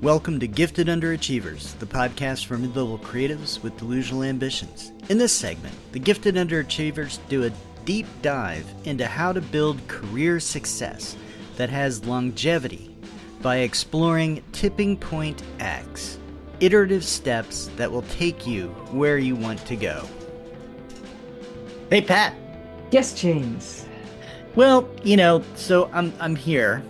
Welcome to Gifted Underachievers, the podcast for mid-level creatives with delusional ambitions. In this segment, the Gifted Underachievers do a deep dive into how to build career success that has longevity by exploring Tipping Point X, iterative steps that will take you where you want to go. Hey, Pat. Yes, James. Well, so I'm here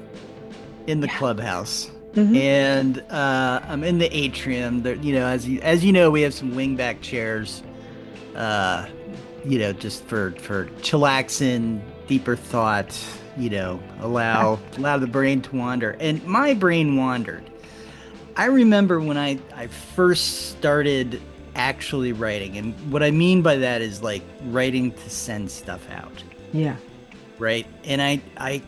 in the clubhouse, Hmm. and I'm in the atrium. There, as you know, we have some wingback chairs, uh, just for chillaxing, deeper thought. Allow the brain to wander. And my brain wandered. I remember when I first started actually writing, and what I mean by that is like writing to send stuff out, Yeah. right? And I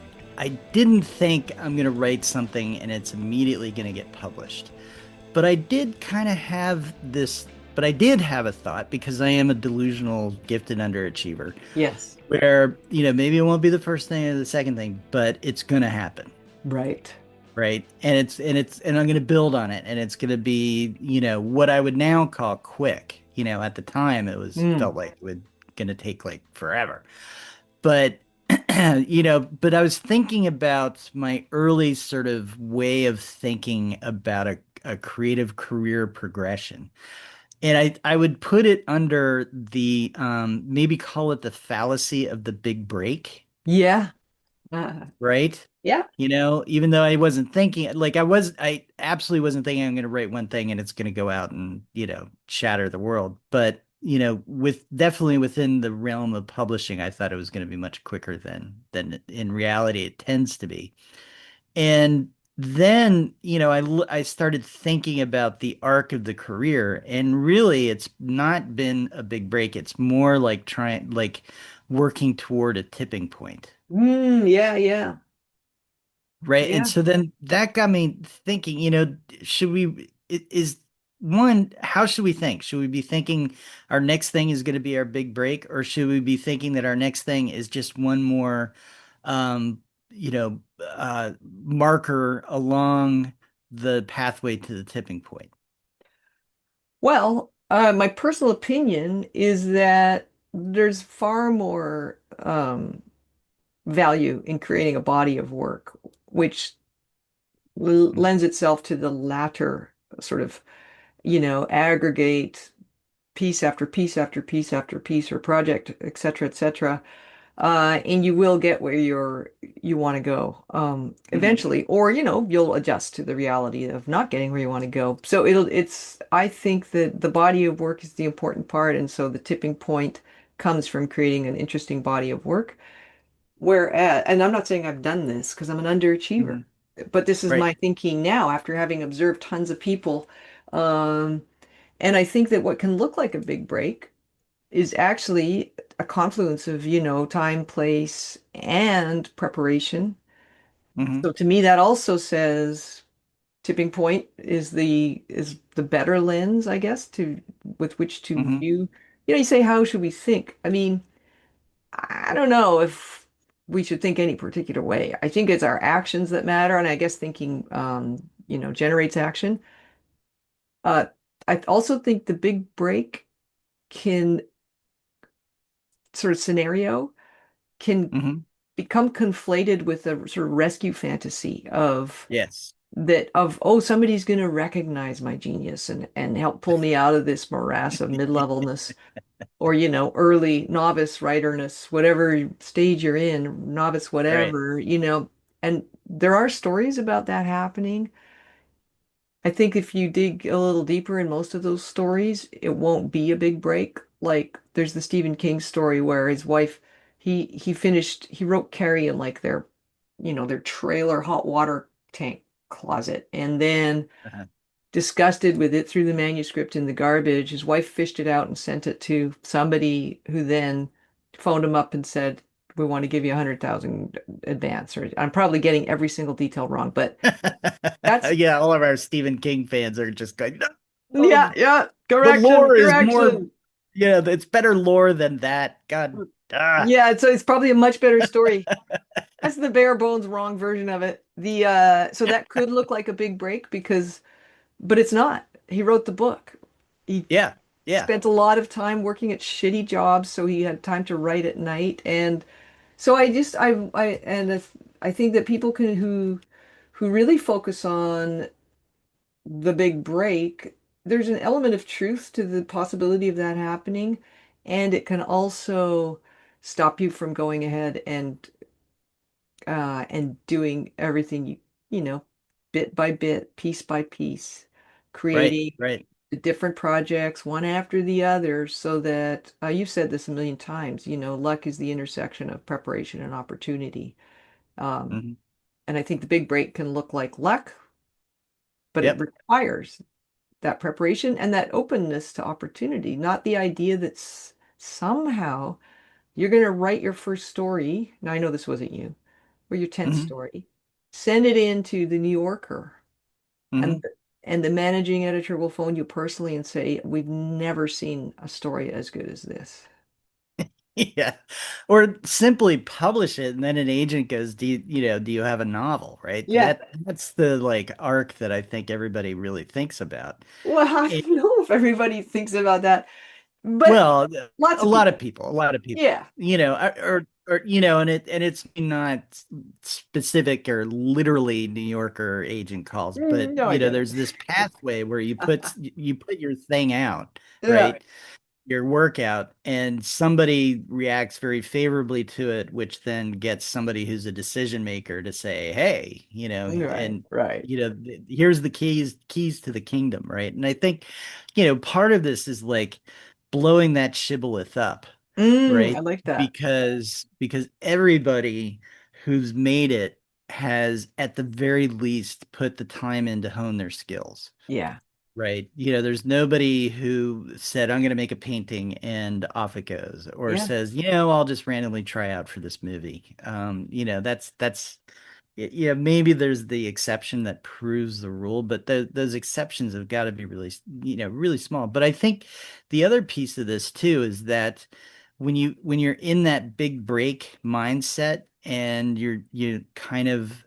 didn't think I'm going to write something and it's immediately going to get published. But I did kind of have this, but I did have a thought because I am a delusional, gifted underachiever Yes. where, maybe it won't be the first thing or the second thing, but it's going to happen. Right. Right. And I'm going to build on it. And it's going to be, what I would now call quick. At the time Mm. felt like it would going to take like forever. But but I was thinking about my early sort of way of thinking about a creative career progression. And I would put it under the maybe call it the fallacy of the big break, Yeah. Uh, right? yeah. Even though I wasn't thinking like I absolutely wasn't thinking I'm going to write one thing and it's going to go out and, shatter the world. But, with definitely within the realm of publishing, I thought it was going to be much quicker than in reality it tends to be. And then, I started thinking about the arc of the career, and really it's not been a big break. It's more like trying like working toward a tipping point. Yeah. Yeah. Right. And Yeah. so then that got me thinking, should we, is one, how should we think? Should we be thinking our next thing is going to be our big break, or should we be thinking that our next thing is just one more, um, marker along the pathway to the tipping point? Well, my personal opinion is that there's far more value in creating a body of work, which lends itself to the latter sort of, aggregate piece after piece after piece after piece or project, et cetera, et cetera. And you will get where you want to go Mhm. eventually, or you'll adjust to the reality of not getting where you want to go. So it's I think that the body of work is the important part, and so the tipping point comes from creating an interesting body of work. Whereas, and I'm not saying I've done this because I'm an underachiever, Mhm. but this is Right. my thinking now after having observed tons of people. Um, and I think that what can look like a big break is actually a confluence of, time, place, and preparation. Hmm. So to me, that also says tipping point is the better lens, I guess, to with which to Hmm. view. You say, how should we think? I mean, I don't know if we should think any particular way. I think it's our actions that matter, and I guess thinking, generates action. Uh, I also think the big break can sort of scenario can Hmm. become conflated with a sort of rescue fantasy of Yes. that of oh, somebody's going to recognize my genius and help pull me out of this morass of mid-levelness, or early novice writerness, whatever stage you're in, novice Right. whatever, and there are stories about that happening. I think if you dig a little deeper in most of those stories, it won't be a big break. Like there's the Stephen King story where his wife, he wrote Carrie in like their trailer hot water tank closet. And then Uh-huh. disgusted with it, threw the manuscript in the garbage. His wife fished it out and sent it to somebody who then phoned him up and said, "We want to give you 100,000 advance." Or I'm probably getting every single detail wrong, but that's Yeah, all of our Stephen King fans are just going, yeah, no, yeah. the Correction, lore is more, correction. it's better lore than that. God, ah. Yeah, so it's probably a much better story. That's the bare bones wrong version of it. The so that could look like a big break because but it's not. He wrote the book. He Yeah. Yeah. spent a lot of time working at shitty jobs, so he had time to write at night. And so I think that people can who really focus on the big break, there's an element of truth to the possibility of that happening, and it can also stop you from going ahead and doing everything you know, bit by bit, piece by piece, Right. creating Right. the different projects one after the other so that you've said this a million times, luck is the intersection of preparation and opportunity. Um, Hmm. and I think the big break can look like luck, but it Yep. requires that preparation and that openness to opportunity, not the idea that somehow you're going to write your first story. Now, I know this wasn't you, or your 10th Hmm. story, send it into the New Yorker, and Hmm. and the managing editor will phone you personally and say, "We've never seen a story as good as this." Yeah. Or simply publish it and then an agent goes, do you have a novel, right? Yeah. That's the like arc that I think everybody really thinks about. Well, I And, don't know if everybody thinks about that, but well, lots of people. a lot of people, Yeah. and it's not specific or literally New Yorker agent calls, but No, I get it. there's this pathway where you put your thing out, Yeah. right? Your workout and somebody reacts very favorably to it, which then gets somebody who's a decision maker to say, hey, Right, and right. here's the keys to the kingdom, right? And I think, part of this is like blowing that shibboleth up, I right? like that. Because everybody who's made it has at the very least put the time in to hone their skills. Yeah. Right. There's nobody who said, I'm going to make a painting and off it goes, or Yeah. says, I'll just randomly try out for this movie. Maybe there's the exception that proves the rule, but those exceptions have got to be really, really small. But I think the other piece of this too is that when you're in that big break mindset and you kind of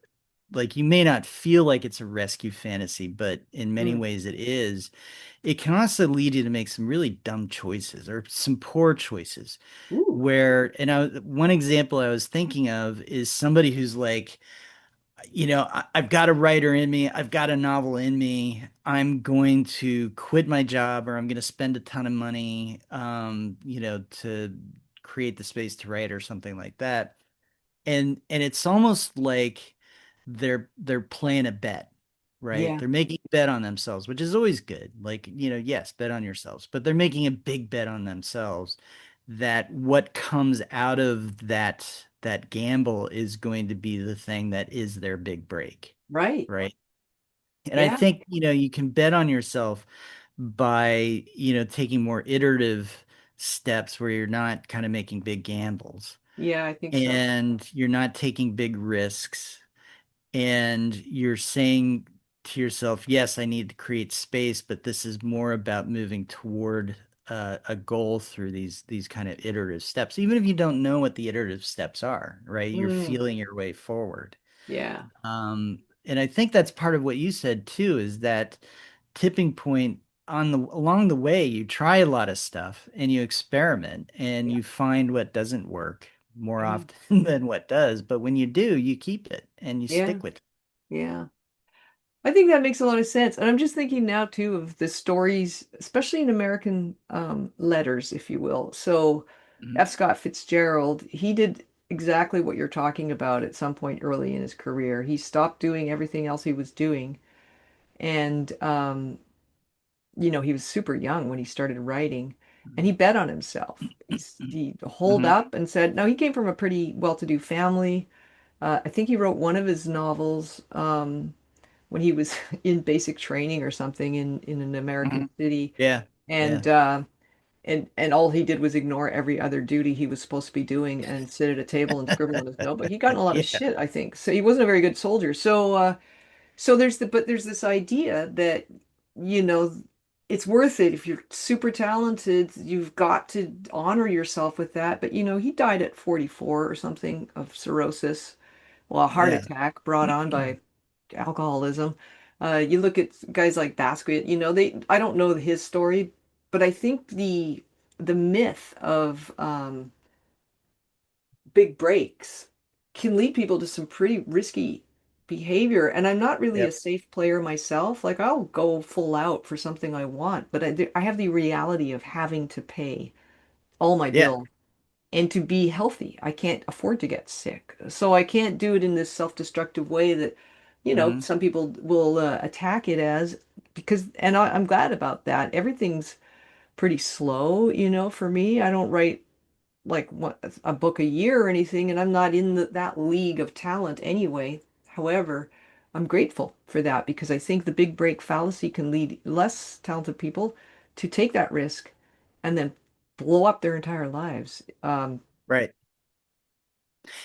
like you may not feel like it's a rescue fantasy, but in many Mm. ways it is. It can also lead you to make some really dumb choices or some poor choices. Ooh. One example I was thinking of is somebody who's like, I've got a writer in me, I've got a novel in me. I'm going to quit my job or I'm going to spend a ton of money, to create the space to write or something like that, and it's almost like they're playing a bet, right? Yeah. They're making a bet on themselves, which is always good. Like, yes, bet on yourselves, but they're making a big bet on themselves that what comes out of that gamble is going to be the thing that is their big break, Right. right? And I Yeah. think, you can bet on yourself by, taking more iterative steps where you're not kind of making big gambles Yeah, I think so. and you're not taking big risks and you're saying to yourself, yes, I need to create space, but this is more about moving toward a goal through these kind of iterative steps, even if you don't know what the iterative steps are, right? You're Mm. feeling your way forward. Yeah. And I think that's part of what you said too, is that tipping point along the way, you try a lot of stuff and you experiment and Yeah. you find what doesn't work more Yeah. often than what does. But when you do, you keep it and you Yeah. stick with it. Yeah. I think that makes a lot of sense. And I'm just thinking now too of the stories, especially in American letters, if you will. So Mhm. F. Scott Fitzgerald, he did exactly what you're talking about at some point early in his career. He stopped doing everything else he was doing. And he was super young when he started writing, and he bet on himself. He holed Mhm. up and said, no, he came from a pretty well-to-do family. I think he wrote one of his novels when he was in basic training or something in an American Mhm. city, Yeah. Yeah. and and all he did was ignore every other duty he was supposed to be doing and sit at a table and scribble on his notebook. He got in a lot of Yeah. shit, I think. So he wasn't a very good soldier. So there's this idea that, you know, it's worth it if you're super talented, you've got to honor yourself with that. But he died at 44 or something of cirrhosis, well, a heart Yeah. attack brought on by alcoholism. You look at guys like Basquiat, I don't know his story, but I think the myth of big breaks can lead people to some pretty risky behavior. And I'm not really a Yep. safe player myself. Like I'll go full out for something I want, but I have the reality of having to pay all my Yeah. bills and to be healthy. I can't afford to get sick. So I can't do it in this self-destructive way that, Hmm. some people will attack it as because, and I'm glad about that. Everything's pretty slow, for me. I don't write like a book a year or anything, and I'm not in that league of talent anyway. However, I'm grateful for that because I think the big break fallacy can lead less talented people to take that risk and then blow up their entire lives. Right.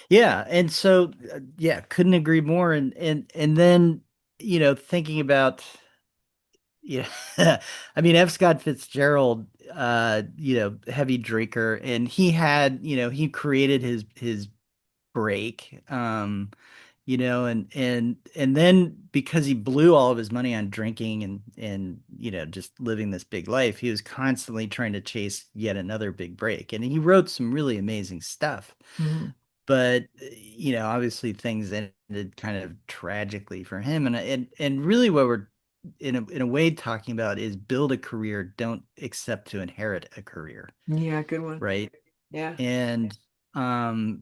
Yeah. And so, yeah, couldn't agree more. And then, thinking about, yeah, I mean, F. Scott Fitzgerald, heavy drinker, and he created his break. And then because he blew all of his money on drinking and just living this big life, he was constantly trying to chase yet another big break. And he wrote some really amazing stuff. Mhm. But obviously things ended kind of tragically for him. And really what we're in a way talking about is build a career, don't accept to inherit a career, Yeah, good one. right? Yeah, And and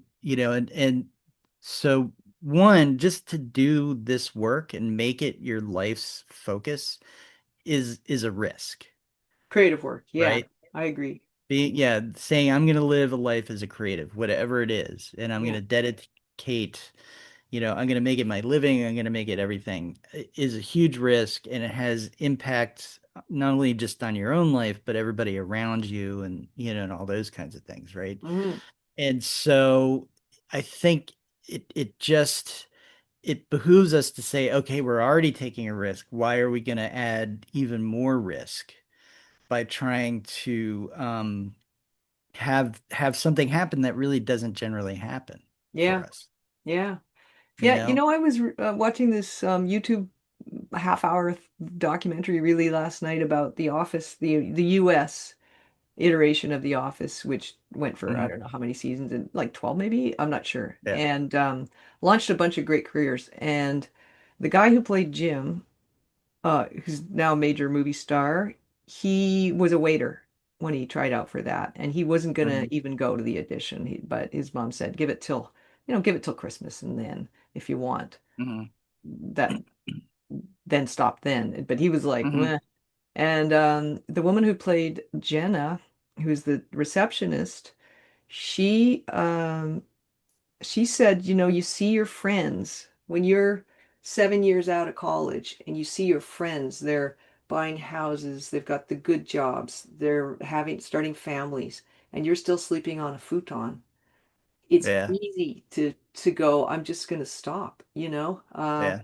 so one, just to do this work and make it your life's focus is a risk, creative work. Yeah, right? I agree. Saying I'm going to live a life as a creative, whatever it is, and I'm going Yeah. to dedicate, I'm going to make it my living, I'm going to make it everything, is a huge risk, and it has impact not only just on your own life, but everybody around you, and and all those kinds of things, right? Hmm. And so I think it behooves us to say, okay, we're already taking a risk. Why are we going to add even more risk by trying to have something happen that really doesn't generally happen for Yeah, us, yeah. you Yeah, know? I was watching this YouTube half-hour documentary really last night about The Office, the US iteration of The Office, which went for I Mhm. don't know how many seasons, and like 12 maybe, I'm not sure, Yeah. and launched a bunch of great careers. And the guy who played Jim, who's now a major movie star, he was a waiter when he tried out for that, and he wasn't gonna Hmm. even go to the audition. But his mom said, give it till Christmas, and then if you want Hmm. that, then stop then. But he was like, Hmm. meh. And the woman who played Jenna, who's the receptionist, she she said, you see your friends when you're 7 years out of college and you see your friends, they're buying houses, they've got the good jobs, they're having starting families, and you're still sleeping on a futon. It's Yeah. easy to go, I'm just gonna stop, Yeah.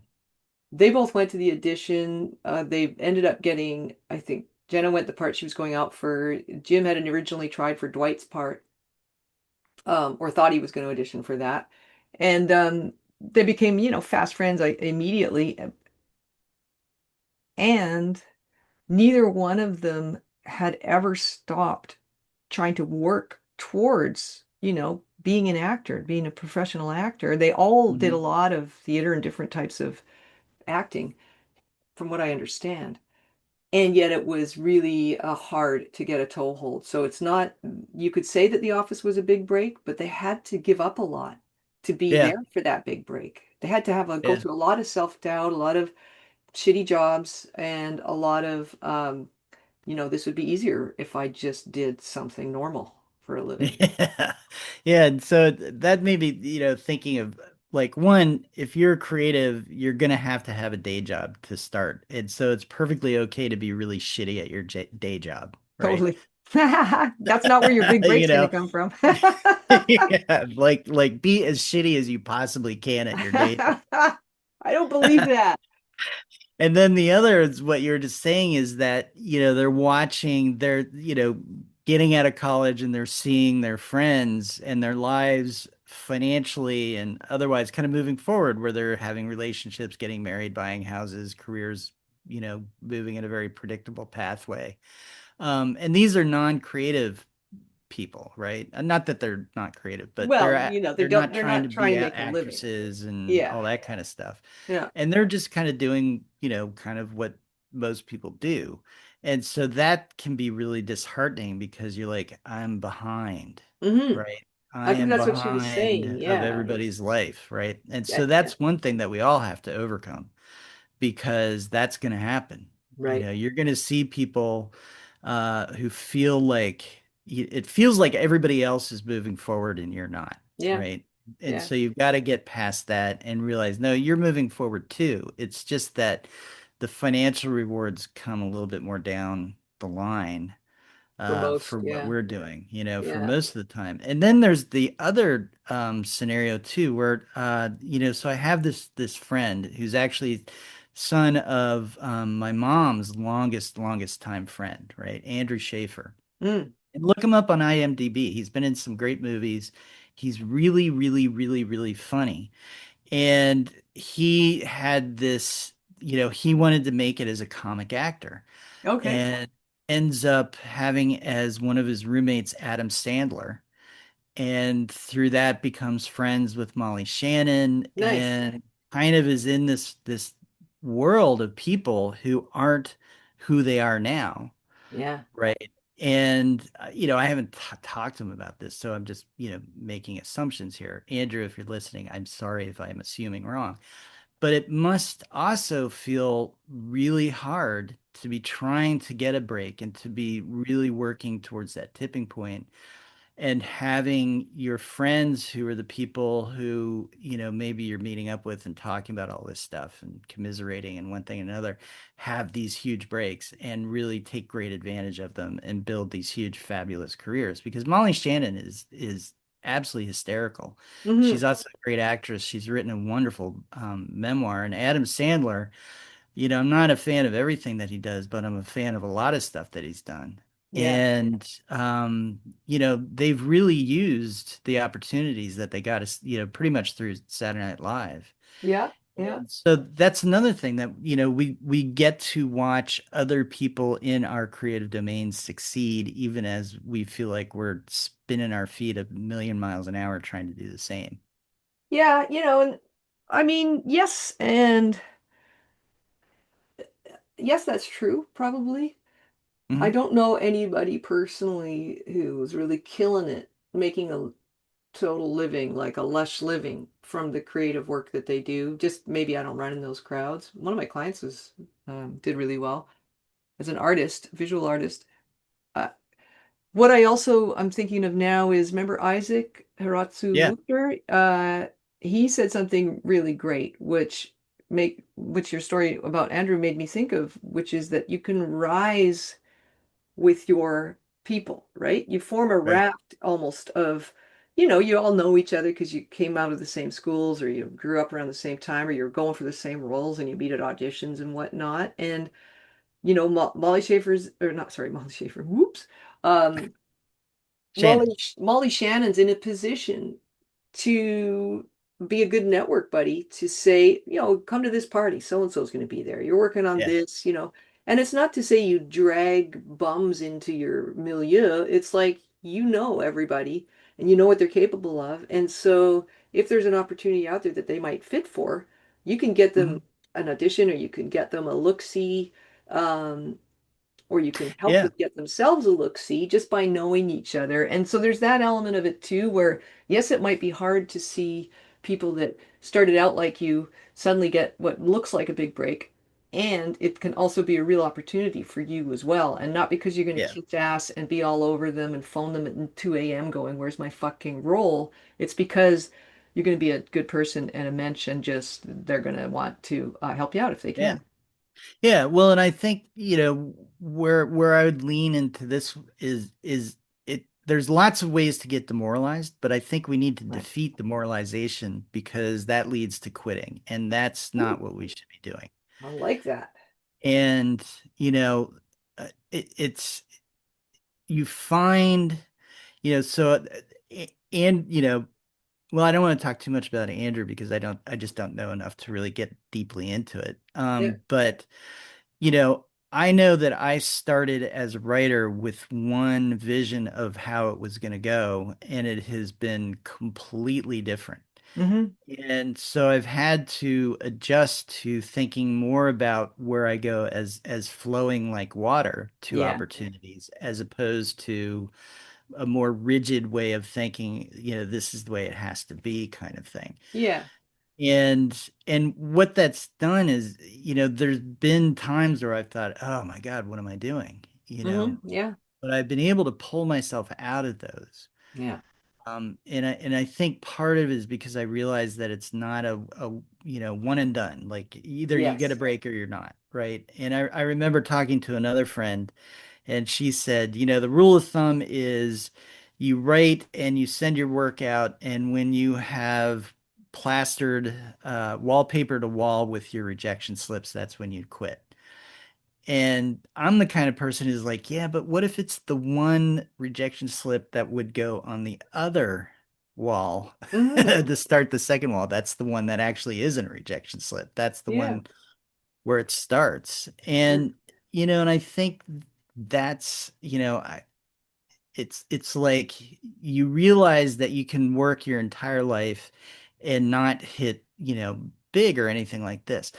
They both went to the audition. They ended up getting, I think Jenna went the part she was going out for. Jim had originally tried for Dwight's part, or thought he was going to audition for that. And they became, fast friends immediately. And neither one of them had ever stopped trying to work towards, being an actor, being a professional actor. They all did a Hmm. lot of theater and different types of acting, from what I understand. And yet it was really hard to get a toehold. So it's not, you could say that The Office was a big break, but they had to give up a lot to be Yeah. there for that big break. They had to go Yeah. through a lot of self-doubt, a lot of shitty jobs, and a lot of, this would be easier if I just did something normal for a living. Yeah. Yeah. And so that made me, thinking of like one, if you're creative, you're gonna have to have a day job to start. And so it's perfectly okay to be really shitty at your day job, right? Totally. That's not where your big You break's going to know, come from. yeah, like be as shitty as you possibly can at your day job. I don't believe that. And then the other is what you're just saying is that, they're getting out of college and they're seeing their friends and their lives financially and otherwise kind of moving forward, where they're having relationships, getting married, buying houses, careers, moving in a very predictable pathway. And these are non-creative people, right? Not that they're not creative, but Well, you know, they're not they're trying to not trying be to make a living. actresses and Yeah. all that kind of stuff. Yeah. And they're just kind of doing, kind of what most people do. And so that can be really disheartening because you're like, I'm behind, Hmm. right? I I think am that's what she was saying. behind of Yeah. everybody's life, right? And Yeah. so Yeah. that's one thing that we all have to overcome because that's going to happen. Right. You're going to see people who feel like it feels like everybody else is moving forward and you're not, Yeah. right? And Yeah. so you've got to get past that and realize, no, you're moving forward too. It's just that the financial rewards come a little bit more down the line For most. for what Yeah. we're doing, for Yeah. most of the time. And then there's the other scenario too, where so I have this friend who's actually son of my mom's longest time friend, right? Andrew Schaefer. Mm. And look him up on IMDb. He's been in some great movies. He's really, really, really, really funny. And he had this, he wanted to make it as a comic actor Okay. and ends up having as one of his roommates Adam Sandler, and through that becomes friends with Molly Shannon Nice. and kind of is in this world of people who aren't who they are now, Yeah. right? And I haven't talked to him about this, so I'm just making assumptions here. Andrew, if you're listening, I'm sorry if I'm assuming wrong, but it must also feel really hard to be trying to get a break and to be really working towards that tipping point and having your friends who are the people who, maybe you're meeting up with and talking about all this stuff and commiserating and one thing and another, have these huge breaks and really take great advantage of them and build these huge, fabulous careers. Because Molly Shannon is absolutely hysterical. She's Hmm. also a great actress. She's written a wonderful memoir. And Adam Sandler, I'm not a fan of everything that he does, but I'm a fan of a lot of stuff that he's done. Yeah. And they've really used the opportunities that they got us, pretty much through Saturday Night Live. Yeah. Yeah. And so that's another thing that, we get to watch other people in our creative domains succeed, even as we feel like we're spinning our feet a million miles an hour trying to do the same. Yeah. And I mean, yes, and yes, that's true, probably. I Hmm. don't know anybody personally who's really killing it, making a total living, like a lush living from the creative work that they do. Just maybe I don't run in those crowds. One of my clients was did really well as an artist, visual artist. Uh, what I'm thinking of now is remember Isaac Hiratsu Yeah, Luker? He said something really great, which your story about Andrew made me think of, which is that you can rise with your people, right? You form a right. raft almost of, you all know each other because you came out of the same schools or you grew up around the same time or you're going for the same roles and you meet at auditions and whatnot. And, Molly Schaefer's, or not, sorry, Molly Schaefer, whoops. Um, Shannon. Molly Shannon's in a position to be a good network buddy to say, come to this party. So and so's going to be there. You're working on Yeah. this. And it's not to say you drag bums into your milieu. It's like you know everybody and you know what they're capable of. And so if there's an opportunity out there that they might fit for, you can get them Hmm. an audition or you can get them a look-see. Um, or you can help Yeah. them get themselves a look-see just by knowing each other. And so there's that element of it too, where yes, it might be hard to see people that started out like you suddenly get what looks like a big break. And it can also be a real opportunity for you as well. And not because you're going to Yeah. kick ass and be all over them and phone them at 2 a.m. going, where's my fucking role? It's because you're going to be a good person and a mensch and just they're going to want to help you out if they Yeah. can. Yeah, well, and I think, where I would lean into this is it there's lots of ways to get demoralized, but I think we need to Right. defeat demoralization because that leads to quitting, and that's not Ooh, what we should be doing. I like that. And, it's you find, so and well, I don't want to talk too much about Andrew because I just don't know enough to really get deeply into it. Yeah. But I know that I started as a writer with one vision of how it was going to go, and it has been completely different. Hmm. And so I've had to adjust to thinking more about where I go as flowing like water to Yeah. opportunities, as opposed to a more rigid way of thinking, this is the way it has to be kind of thing. Yeah. And what that's done is, there's been times where I've thought, oh my God, what am I doing? Yeah. But I've been able to pull myself out of those. Yeah. And I think part of it is because I realize that it's not one and done. Like either you get a Yes. break or you're not, right? And I remember talking to another friend, and she said, the rule of thumb is you write and you send your work out, and when you have plastered wallpaper to wall with your rejection slips, that's when you quit. And I'm the kind of person who's like, yeah, but what if it's the one rejection slip that would go on the other wall Hmm. to start the second wall? That's the one that actually isn't a rejection slip. That's the Yeah. one where it starts. Sure. And I think that's, it's like you realize that you can work your entire life and not hit, big or anything like this,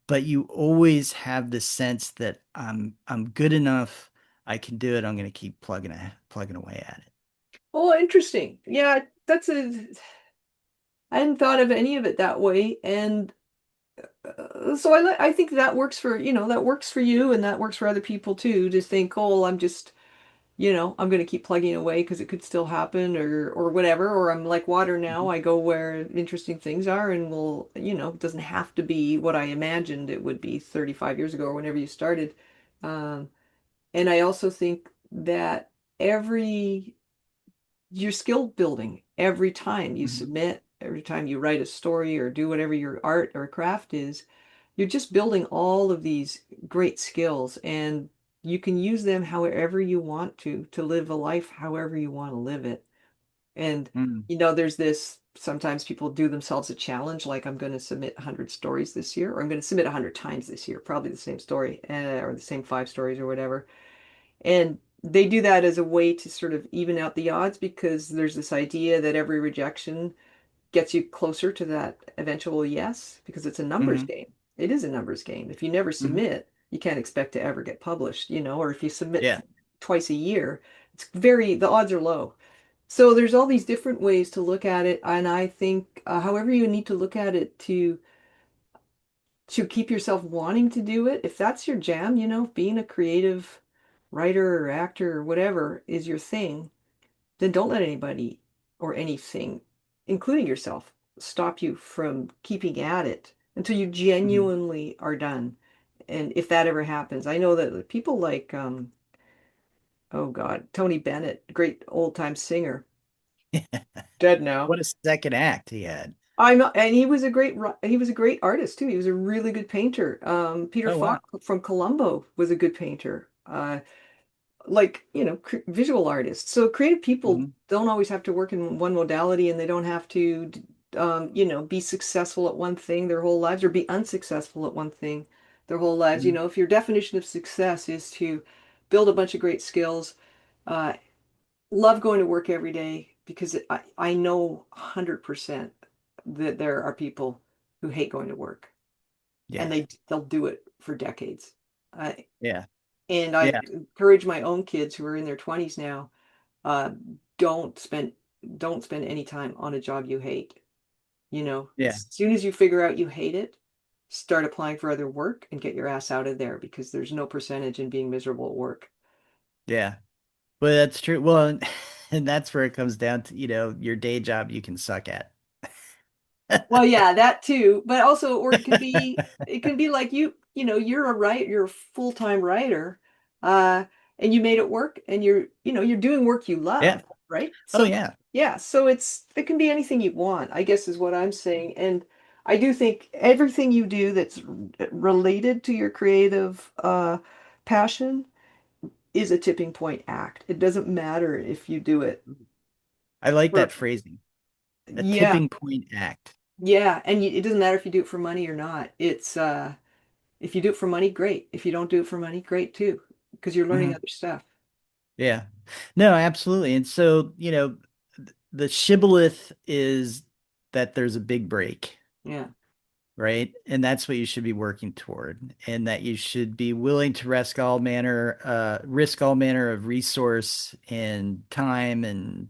but you always have this sense that I'm good enough. I can do it. I'm going to keep plugging away at it. Oh, interesting. Yeah, I hadn't thought of any of it that way. And so I think that works for, that works for you and that works for other people too. To think, oh, I'm just, I'm going to keep plugging away because it could still happen or whatever. Or I'm like water now. Mhm. I go where interesting things are and will, it doesn't have to be what I imagined it would be 35 years ago or whenever you started. Um, and I also think that every you're skill building every time you Mhm. submit, every time you write a story or do whatever your art or craft is, you're just building all of these great skills and you can use them however you want to live a life however you want to live it. And Mhm. there's this sometimes people do themselves a challenge like I'm going to submit 100 stories this year or I'm going to submit 100 times this year, probably the same story or the same 5 stories or whatever. And they do that as a way to sort of even out the odds because there's this idea that every rejection gets you closer to that eventual yes, because it's a numbers Mhm. game. It is a numbers game. If you never Mhm. submit, you can't expect to ever get published, or if you submit Yeah. twice a year, the odds are low. So there's all these different ways to look at it, and I think however you need to look at it to keep yourself wanting to do it, if that's your jam, being a creative writer or actor or whatever is your thing, then don't let anybody or anything, including yourself, stop you from keeping at it until you Mhm. genuinely are done. And if that ever happens, I know that people like, oh God, Tony Bennett, great old time singer, dead now. What a second act he had. I'm not, and he was a great artist too. He was a really good painter. Peter Oh wow. Falk from Colombo was a good painter. Like, visual artists. So creative people Mhm. don't always have to work in one modality and they don't have to, be successful at one thing their whole lives or be unsuccessful at one thing their whole lives. Mhm. If your definition of success is to build a bunch of great skills, uh, love going to work every day because I know 100% that there are people who hate going to work and Yeah. they'll do it for decades. Uh, Yeah. and I Yeah. encourage my own kids who are in their 20s now, uh, don't spend don't spend any time on a job you hate. Yeah. As soon as you figure out you hate it, start applying for other work and get your ass out of there because there's no percentage in being miserable at work. Yeah. Well, that's true. Well, and that's where it comes down to, your day job you can suck at. Well, yeah, that too, but also, or it can be like you're a full-time writer, uh, and you made it work and you're doing work you Yeah. love, right? Oh So yeah. yeah, so it can be anything you want, I guess is what I'm saying. And I do think everything you do that's related to your creative passion is a tipping point act. It doesn't matter if you do it I like for that phrasing. A Yeah. tipping point act. Yeah. And it doesn't matter if you do it for money or not. If you do it for money, great. If you don't do it for money, great too, because you're learning Mhm. other stuff. Yeah. No, absolutely. And so, the shibboleth is that there's a big break, Yeah. right? And that's what you should be working toward, and that you should be willing to risk all manner of resource and time and,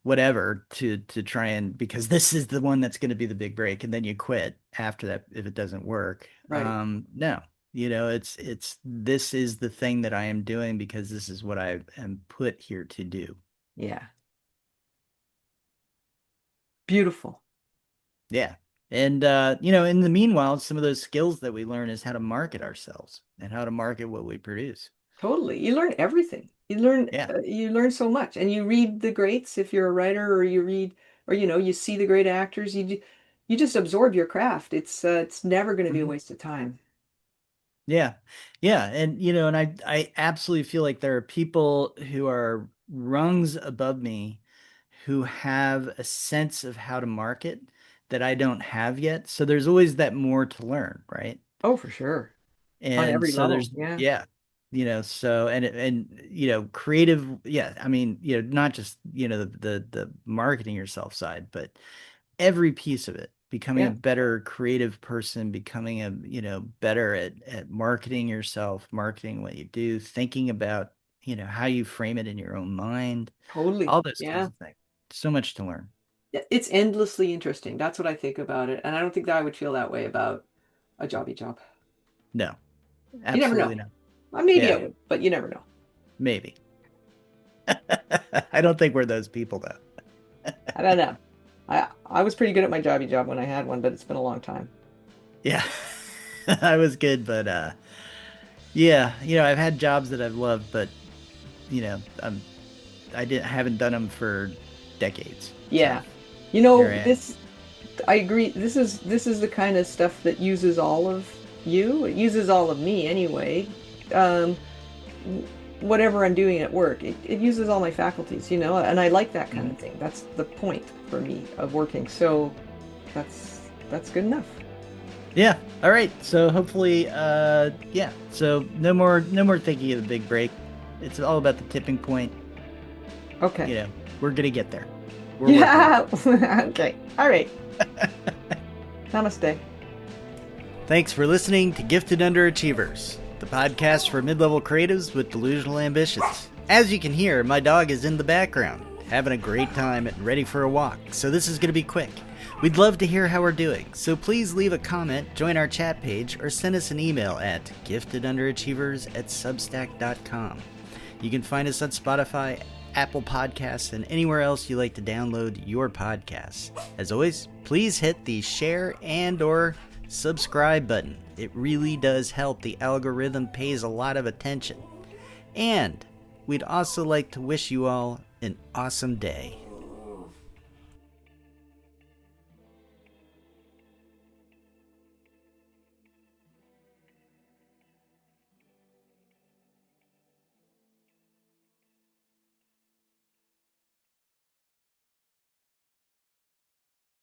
whatever to try and because this is the one that's going to be the big break, and then you quit after that if it doesn't work. Right. No, it's this is the thing that I am doing because this is what I am put here to do. Yeah. Beautiful. Yeah. And in the meanwhile, some of those skills that we learn is how to market ourselves and how to market what we produce. Totally. You learn everything. Yeah. You learn so much, and you read the greats if you're a writer, or you read, or you see the great actors. You just absorb your craft. It's never going to be a Mhm. waste of time. Yeah. Yeah. And and I absolutely feel like there are people who are rungs above me who have a sense of how to market that I don't have yet. So there's always that more to learn, right? Oh, for sure. On And every so level. there's Yeah. yeah, so creative, yeah, I mean, not just, the marketing yourself side, but every piece of it, becoming a Yeah. better creative person, becoming better at marketing yourself, marketing what you do, thinking about, how you frame it in your own mind, Totally. all those kinds Yeah. of things. So much to learn. It's endlessly interesting. That's what I think about it. And I don't think that I would feel that way about a jobby job. No, You never absolutely know. not. Maybe I Yeah, would, but you never know. maybe. I don't think we're those people though. I don't know. I was pretty good at my jobby job when I had one, but it's been a long time. Yeah. I was good, but yeah, I've had jobs that I've loved, but you know, I'm I haven't done them for decades. So Yeah. here I am. I agree. This is the kind of stuff that uses all of you. It uses all of me anyway. Um, Whatever I'm doing at work, it uses all my faculties, and I like that kind Mhm. of thing. That's the point for me of working. So that's good enough. Yeah. All right. So hopefully, yeah. So no more thinking of the big break. It's all about the tipping point. Okay. We're gonna get there. We're working on Yeah. Okay. All right. Namaste. Thanks for listening to Gifted Underachievers, the podcast for mid-level creatives with delusional ambitions. As you can hear, my dog is in the background, having a great time and ready for a walk, so this is going to be quick. We'd love to hear how we're doing, so please leave a comment, join our chat page, or send us an email at giftedunderachievers@substack.com. You can find us on Spotify, Apple Podcasts, and anywhere else you like to download your podcasts. As always, please hit the share and/or subscribe button. It really does help. The algorithm pays a lot of attention. And we'd also like to wish you all an awesome day.